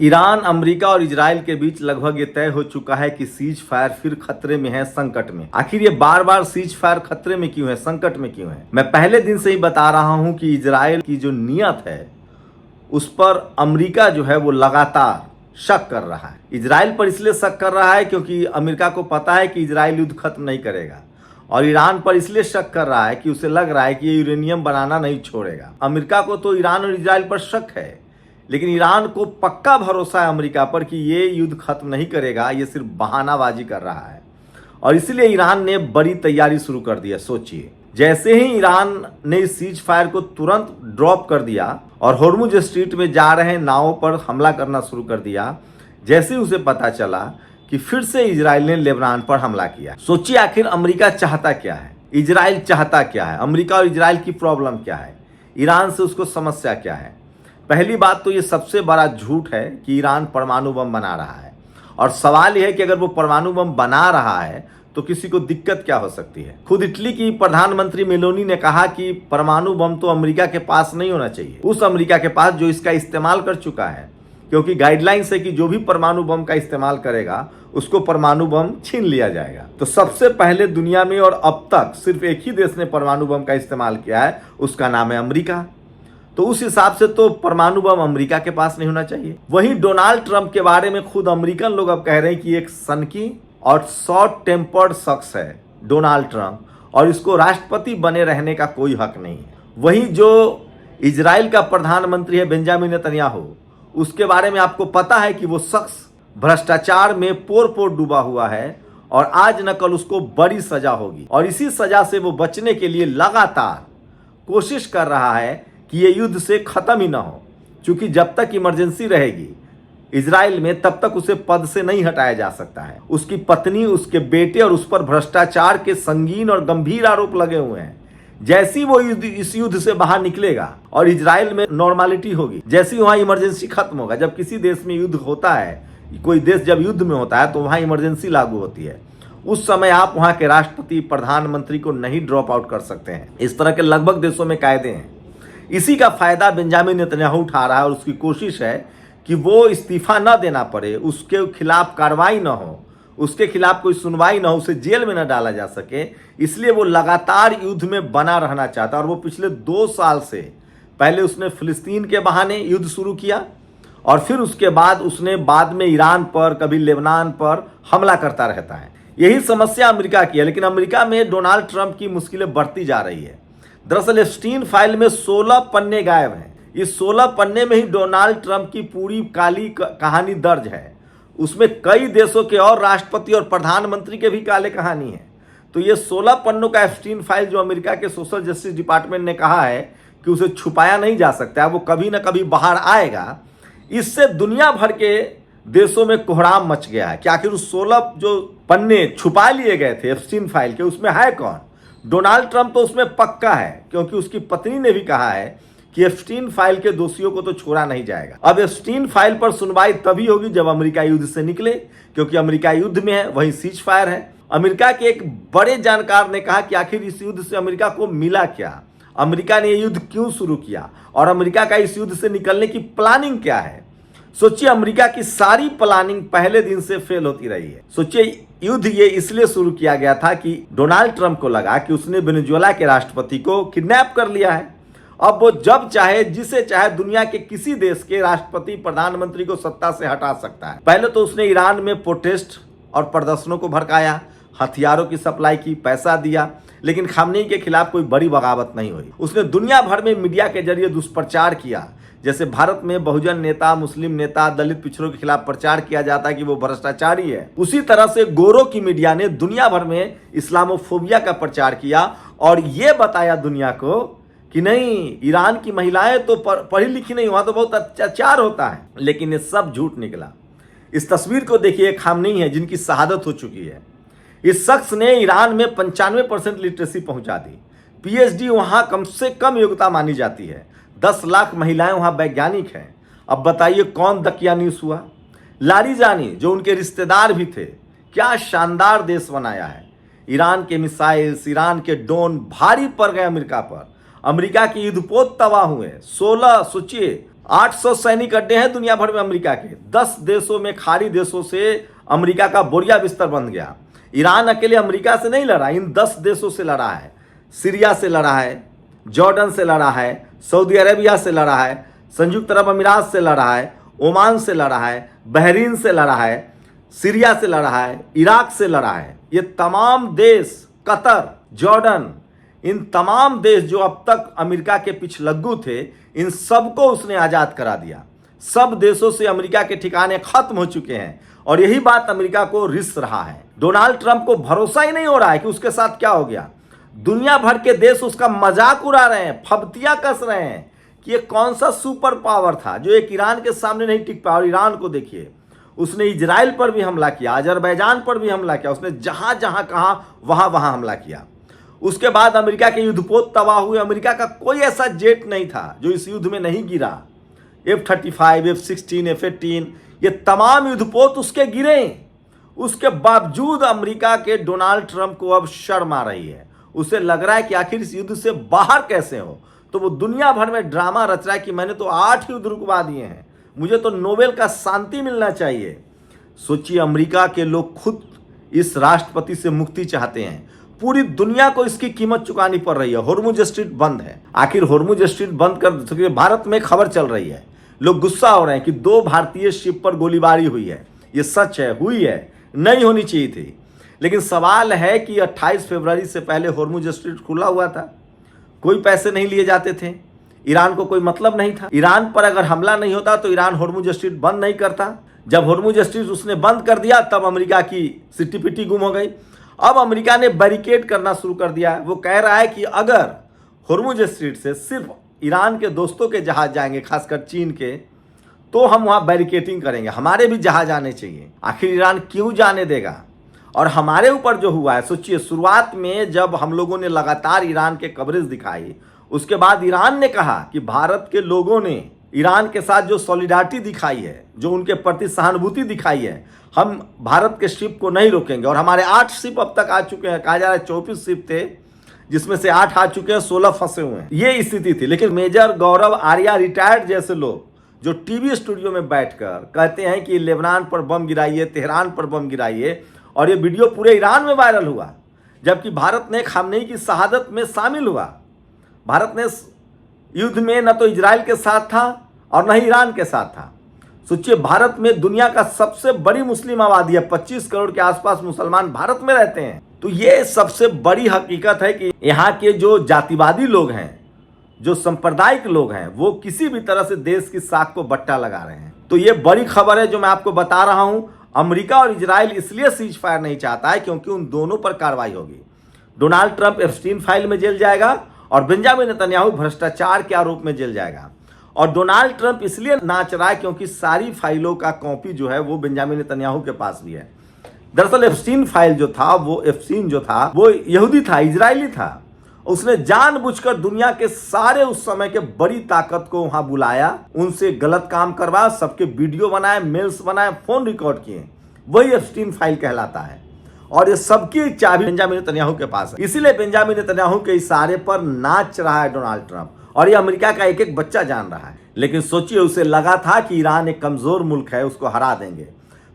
Iran, America और Israel के बीच लगभग ये तय हो चुका है कि सीज फायर फिर खतरे में है, संकट में। आखिर ये बार बार सीज फायर खतरे में क्यों है, संकट में क्यों है? मैं पहले दिन से ही बता रहा हूं कि इजराइल की जो नीयत है उस पर अमेरिका जो है वो लगातार शक कर रहा है। इजराइल पर इसलिए शक कर रहा है क्योंकि अमेरिका को पता है कि इजराइल युद्ध खत्म नहीं करेगा, और ईरान पर इसलिए शक कर रहा है कि उसे लग रहा है कि ये यूरेनियम बनाना नहीं छोड़ेगा। अमेरिका को तो ईरान और इजराइल पर शक है, लेकिन ईरान को पक्का भरोसा है अमेरिका पर कि ये युद्ध खत्म नहीं करेगा, ये सिर्फ बहानाबाजी कर रहा है। और इसलिए ईरान ने बड़ी तैयारी शुरू कर दी है। सोचिए, जैसे ही ईरान ने इस सीज फायर को तुरंत ड्रॉप कर दिया और होर्मुज स्ट्रीट में जा रहे नावों पर हमला करना शुरू कर दिया, जैसे ही उसे पता चला कि फिर से इजराइल ने लेबनान पर हमला किया। सोचिए, आखिर अमेरिका चाहता क्या है, इजराइल चाहता क्या है, अमेरिका और इजराइल की प्रॉब्लम क्या है, ईरान से उसको समस्या क्या है? पहली बात तो ये सबसे बड़ा झूठ है कि ईरान परमाणु बम बना रहा है। और सवाल यह है कि अगर वो परमाणु बम बना रहा है तो किसी को दिक्कत क्या हो सकती है? खुद इटली की प्रधानमंत्री मेलोनी ने कहा कि परमाणु बम तो अमेरिका के पास नहीं होना चाहिए, उस अमेरिका के पास जो इसका इस्तेमाल कर चुका है, क्योंकि गाइडलाइंस है कि जो भी परमाणु बम का इस्तेमाल करेगा उसको परमाणु बम छीन लिया जाएगा। तो सबसे पहले दुनिया में और अब तक सिर्फ एक ही देश ने परमाणु बम का इस्तेमाल किया है, उसका नाम है अमेरिका। तो उस हिसाब से तो परमाणु बम अमेरिका के पास नहीं होना चाहिए। वहीं डोनाल्ड ट्रंप के बारे में खुद अमेरिकन लोग अब कह रहे हैं कि एक सनकी और शॉर्ट टेम्पर्ड शख्स है डोनाल्ड ट्रंप, और इसको राष्ट्रपति बने रहने का कोई हक नहीं है। वहीं जो इजराइल का प्रधानमंत्री है बेंजामिन नेतन्याहू, उसके बारे में आपको पता है कि वो शख्स भ्रष्टाचार में पोर पोर डूबा हुआ है, और आज न कल उसको बड़ी सजा होगी। और इसी सजा से वो बचने के लिए लगातार कोशिश कर रहा है कि ये युद्ध से खत्म ही ना हो, क्योंकि जब तक इमरजेंसी रहेगी इजराइल में तब तक उसे पद से नहीं हटाया जा सकता है। उसकी पत्नी, उसके बेटे और उस पर भ्रष्टाचार के संगीन और गंभीर आरोप लगे हुए हैं। जैसी वो इस युद्ध से बाहर निकलेगा और इजराइल में नॉर्मलिटी होगी, जैसी वहां इमरजेंसी खत्म होगा। जब किसी देश में युद्ध होता है, कोई देश जब युद्ध में होता है तो वहां इमरजेंसी लागू होती है। उस समय आप वहां के राष्ट्रपति, प्रधानमंत्री को नहीं ड्रॉप आउट कर सकते हैं। इस तरह के लगभग देशों में कायदे हैं। इसी का फायदा बेंजामिन नेतन्याहू उठा रहा है, और उसकी कोशिश है कि वो इस्तीफा न देना पड़े, उसके खिलाफ कार्रवाई न हो, उसके खिलाफ कोई सुनवाई न हो, उसे जेल में न डाला जा सके। इसलिए वो लगातार युद्ध में बना रहना चाहता है। और वो पिछले 2 साल से, पहले उसने फिलिस्तीन के बहाने युद्ध शुरू किया, और फिर उसके बाद उसने बाद में ईरान पर, कभी लेबनान पर हमला करता रहता है। यही समस्या अमेरिका की है। लेकिन अमेरिका में डोनाल्ड ट्रंप की मुश्किलें बढ़ती जा रही है। दरअसल एप्स्टीन फाइल में 16 पन्ने गायब हैं। इस 16 पन्ने में ही डोनाल्ड ट्रंप की पूरी काली कहानी दर्ज है। उसमें कई देशों के और राष्ट्रपति और प्रधानमंत्री के भी काले कहानी है। तो ये 16 पन्नों का एप्स्टीन फाइल, जो अमेरिका के सोशल जस्टिस डिपार्टमेंट ने कहा है कि उसे छुपाया नहीं जा सकता, वो कभी ना कभी बाहर आएगा। इससे दुनिया भर के देशों में कोहराम मच गया है कि आखिर उस 16 जो पन्ने छुपा लिए गए थे एप्स्टीन फाइल के, उसमें है कौन? डोनाल्ड ट्रंप तो उसमें पक्का है, क्योंकि उसकी पत्नी ने भी कहा है कि एप्स्टीन फाइल के दोषियों को तो छोड़ा नहीं जाएगा। अब एप्स्टीन फाइल पर सुनवाई तभी होगी जब अमेरिका युद्ध से निकले, क्योंकि अमेरिका युद्ध में है, वहीं सीज फायर है। अमेरिका के एक बड़े जानकार ने कहा कि आखिर इस युद्ध से अमेरिका को मिला क्या, अमेरिका ने यह युद्ध क्यों शुरू किया, और अमेरिका का इस युद्ध से निकलने की प्लानिंग क्या है। सोचिए, अमेरिका की सारी प्लानिंग पहले दिन से फेल होती रही है। सोचिए, युद्ध ये इसलिए शुरू किया गया था कि डोनाल्ड ट्रंप को लगा कि उसने वेनेजुएला के राष्ट्रपति को किडनैप कर लिया है। अब वो जब चाहे, जिसे चाहे, दुनिया के किसी देश के राष्ट्रपति, प्रधानमंत्री को सत्ता से हटा सकता है। पहले तो उसने ईरान में प्रोटेस्ट और प्रदर्शनों को भड़काया, हथियारों की सप्लाई की, पैसा दिया, लेकिन खामनेई के खिलाफ कोई बड़ी बगावत नहीं हुई। उसने दुनिया भर में मीडिया के जरिए दुष्प्रचार किया। जैसे भारत में बहुजन नेता, मुस्लिम नेता, दलित पिछड़ों के खिलाफ प्रचार किया जाता है कि वो भ्रष्टाचारी है, उसी तरह से गोरों की मीडिया ने दुनिया भर में इस्लामोफोबिया का प्रचार किया और ये बताया दुनिया को कि नहीं, ईरान की महिलाएं तो पढ़ी लिखी नहीं, वहां तो बहुत अत्याचार होता है। लेकिन ये सब झूठ निकला। इस तस्वीर को देखिए, खामनेई है जिनकी शहादत हो चुकी है। इस शख्स ने ईरान में 95% लिटरेसी पहुंचा दी। पीएचडी वहां कम से कम योग्यता मानी जाती है। 10 लाख महिलाएं वहां वैज्ञानिक हैं। अब बताइए कौन दकियानूस हुआ? लारीजानी, जो उनके रिश्तेदार भी थे। क्या शानदार देश बनाया है। ईरान के मिसाइल्स, ईरान के ड्रोन भारी पड़ गए अमेरिका पर। अमेरिका के युद्धपोत तबाह हुए। 16, सोचिए, 800 सैनिक अड्डे हैं दुनिया भर में अमेरिका के। 10 देशों में, खाड़ी देशों से अमेरिका का बोरिया बिस्तर बन गया। ईरान अकेले अमेरिका से नहीं लड़ा, इन 10 देशों से लड़ा है। सीरिया से लड़ा है, जॉर्डन से लड़ा है, सऊदी अरेबिया से लड़ा है, संयुक्त अरब अमीरात से लड़ा है, ओमान से लड़ा है, बहरीन से लड़ा है, सीरिया से लड़ा है, इराक से लड़ा है। ये तमाम देश, कतर, जॉर्डन, इन तमाम देश जो अब तक अमेरिका के पिछलग्गू थे, इन सबको उसने आज़ाद करा दिया। सब देशों से अमेरिका के ठिकाने खत्म हो चुके हैं और यही बात अमेरिका को रिस रहा है। डोनाल्ड ट्रंप को भरोसा ही नहीं हो रहा है कि उसके साथ क्या हो गया। दुनिया भर के देश उसका मजाक उड़ा रहे हैं, फब्तियां कस रहे हैं कि ये कौन सा सुपर पावर था जो एक ईरान के सामने नहीं टिक पाया। और ईरान को देखिए, उसने इजराइल पर भी हमला किया, अजरबैजान पर भी हमला किया, उसने जहां जहां कहा वहां वहां हमला किया। उसके बाद अमेरिका के युद्धपोत तबाह हुए। अमेरिका का कोई ऐसा जेट नहीं था जो इस युद्ध में नहीं गिरा। F-35, F-16, F-18, ये तमाम युद्धपोत उसके गिरे। उसके बावजूद अमेरिका के डोनाल्ड ट्रंप को अब शर्म आ रही है। उसे लग रहा है कि आखिर इस युद्ध से बाहर कैसे हो। तो वो दुनिया भर में ड्रामा रच रहा है कि मैंने तो 8 युद्ध रुकवा दिए हैं, मुझे तो नोबेल का शांति मिलना चाहिए। सोचिए, अमेरिका के लोग खुद इस राष्ट्रपति से मुक्ति चाहते हैं। पूरी दुनिया को इसकी कीमत चुकानी पड़ रही है। होर्मुज स्ट्रीट बंद है। आखिर होर्मुज स्ट्रीट बंद कर सके। भारत में खबर चल रही है, लोग गुस्सा हो रहे हैं कि 2 भारतीय शिप पर गोलीबारी हुई है। ये सच है, हुई है, नहीं होनी चाहिए थी। लेकिन सवाल है कि 28 फरवरी से पहले होर्मुज स्ट्रीट खुला हुआ था, कोई पैसे नहीं लिए जाते थे, ईरान को कोई मतलब नहीं था। ईरान पर अगर हमला नहीं होता तो ईरान होर्मुज स्ट्रीट बंद नहीं करता। जब होर्मुज स्ट्रीट उसने बंद कर दिया तब अमेरिका की सिट्टी पिट्टी गुम हो गई। अब अमेरिका ने बैरिकेड करना शुरू कर दिया है। वो कह रहा है कि अगर होर्मुज स्ट्रीट से सिर्फ ईरान के दोस्तों के जहाज जाएंगे, खासकर चीन के, तो हम वहाँ बैरिकेडिंग करेंगे, हमारे भी जहाज आने चाहिए। आखिर ईरान क्यों जाने देगा? और हमारे ऊपर जो हुआ है, सोचिए, शुरुआत में जब हम लोगों ने लगातार ईरान के कवरेज दिखाई, उसके बाद ईरान ने कहा कि भारत के लोगों ने ईरान के साथ जो सॉलिडारिटी दिखाई है, जो उनके प्रति सहानुभूति दिखाई है, हम भारत के शिप को नहीं रोकेंगे। और हमारे 8 शिप अब तक आ चुके हैं। कहा जा रहा है 24 शिप थे, जिसमें से 8 आ चुके हैं, 16 फंसे हुए हैं। ये स्थिति थी। लेकिन मेजर गौरव आर्या रिटायर्ड जैसे लोग जो टीवी स्टूडियो में बैठकर कहते हैं कि लेबनान पर बम गिराइए, तेहरान पर बम गिराइए, और ये वीडियो पूरे ईरान में वायरल हुआ, जबकि भारत ने खामनेई की शहादत में शामिल हुआ। भारत ने युद्ध में न तो इजराइल के साथ था और न ही ईरान के साथ था। सोचिए, भारत में दुनिया का सबसे बड़ी मुस्लिम आबादी है, 25 करोड़ के आसपास मुसलमान भारत में रहते हैं। तो ये सबसे बड़ी हकीकत है कि यहाँ के जो जातिवादी लोग हैं, जो सांप्रदायिक लोग हैं, वो किसी भी तरह से देश की साख को बट्टा लगा रहे हैं। तो ये बड़ी खबर है जो मैं आपको बता रहा हूं। अमेरिका और इजराइल इसलिए सीज फायर नहीं चाहता है क्योंकि उन दोनों पर कार्रवाई होगी। डोनाल्ड ट्रंप एप्स्टीन फाइल में जेल जाएगा और बेंजामिन नेतन्याहू भ्रष्टाचार के आरोप में जेल जाएगा। और डोनाल्ड ट्रंप इसलिए नाच रहा है क्योंकि सारी फाइलों का कॉपी जो है वो बेंजामिन नेतन्याहू के पास भी है। दरअसल एप्स्टीन फाइल जो था, वो एप्स्टीन जो था वो यहूदी था, इजरायली था। उसने जानबूझकर दुनिया के सारे उस समय के बड़ी ताकत को वहां बुलाया, उनसे गलत काम करवाया, सबके वीडियो बनाए, मेल्स बनाए, फोन रिकॉर्ड किए। वही एप्स्टीन फाइल कहलाता है। और ये सबकी चाबी बेंजामिन नेतन्याहू के पास है। इसीलिए बेंजामिन नेतन्याहू के इशारे पर नाच रहा है डोनाल्ड ट्रंप, और ये अमेरिका का एक एक बच्चा जान रहा है। लेकिन सोचिए, उसे लगा था कि ईरान एक कमजोर मुल्क है, उसको हरा देंगे।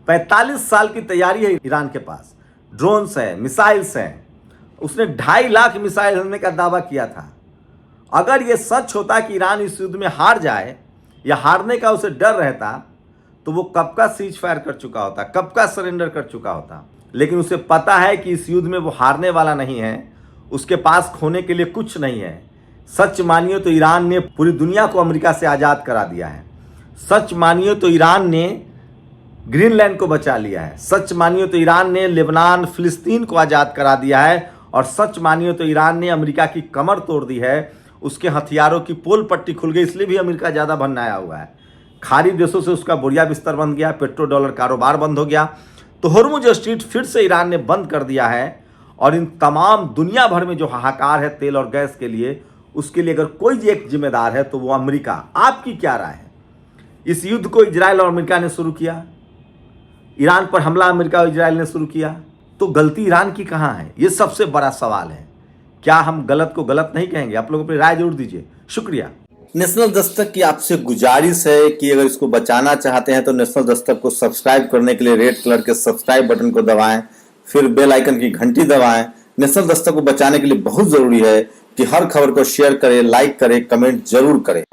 45 साल की तैयारी है ईरान के पास, ड्रोन्स है, मिसाइल्स हैं। उसने 2.5 लाख मिसाइल हमले का दावा किया था। अगर ये सच होता कि ईरान इस युद्ध में हार जाए या हारने का उसे डर रहता, तो वो कब का सीज फायर कर चुका होता, कब का सरेंडर कर चुका होता। लेकिन उसे पता है कि इस युद्ध में वो हारने वाला नहीं है, उसके पास खोने के लिए कुछ नहीं है। सच मानिए तो ईरान ने पूरी दुनिया को अमेरिका से आज़ाद करा दिया है। सच मानिए तो ईरान ने ग्रीनलैंड को बचा लिया है। सच मानिए तो ईरान ने लेबनान, फिलिस्तीन को आज़ाद करा दिया है। और सच मानिए तो ईरान ने अमेरिका की कमर तोड़ दी है, उसके हथियारों की पोल पट्टी खुल गई, इसलिए भी अमेरिका ज़्यादा भन्नाया हुआ है। खाड़ी देशों से उसका बोरिया बिस्तर बन गया, पेट्रो डॉलर कारोबार बंद हो गया। तो होर्मुज स्ट्रीट फिर से ईरान ने बंद कर दिया है। और इन तमाम दुनिया भर में जो हाहाकार है तेल और गैस के लिए, उसके लिए अगर कोई एक जिम्मेदार है तो वो अमेरिका। आपकी क्या राय है? इस युद्ध को इजराइल और अमेरिका ने शुरू किया, ईरान पर हमला अमेरिका और इजराइल ने शुरू किया, तो गलती ईरान की कहाँ है? ये सबसे बड़ा सवाल है। क्या हम गलत को गलत नहीं कहेंगे? आप लोग अपनी राय जरूर दीजिए। शुक्रिया। नेशनल दस्तक की आपसे गुजारिश है कि अगर इसको बचाना चाहते हैं तो नेशनल दस्तक को सब्सक्राइब करने के लिए रेड कलर के सब्सक्राइब बटन को दबाएं, फिर बेल आइकन की घंटी दबाएं। नेशनल दस्तक को बचाने के लिए बहुत जरूरी है कि हर खबर को शेयर करें, लाइक करें, कमेंट जरूर करें।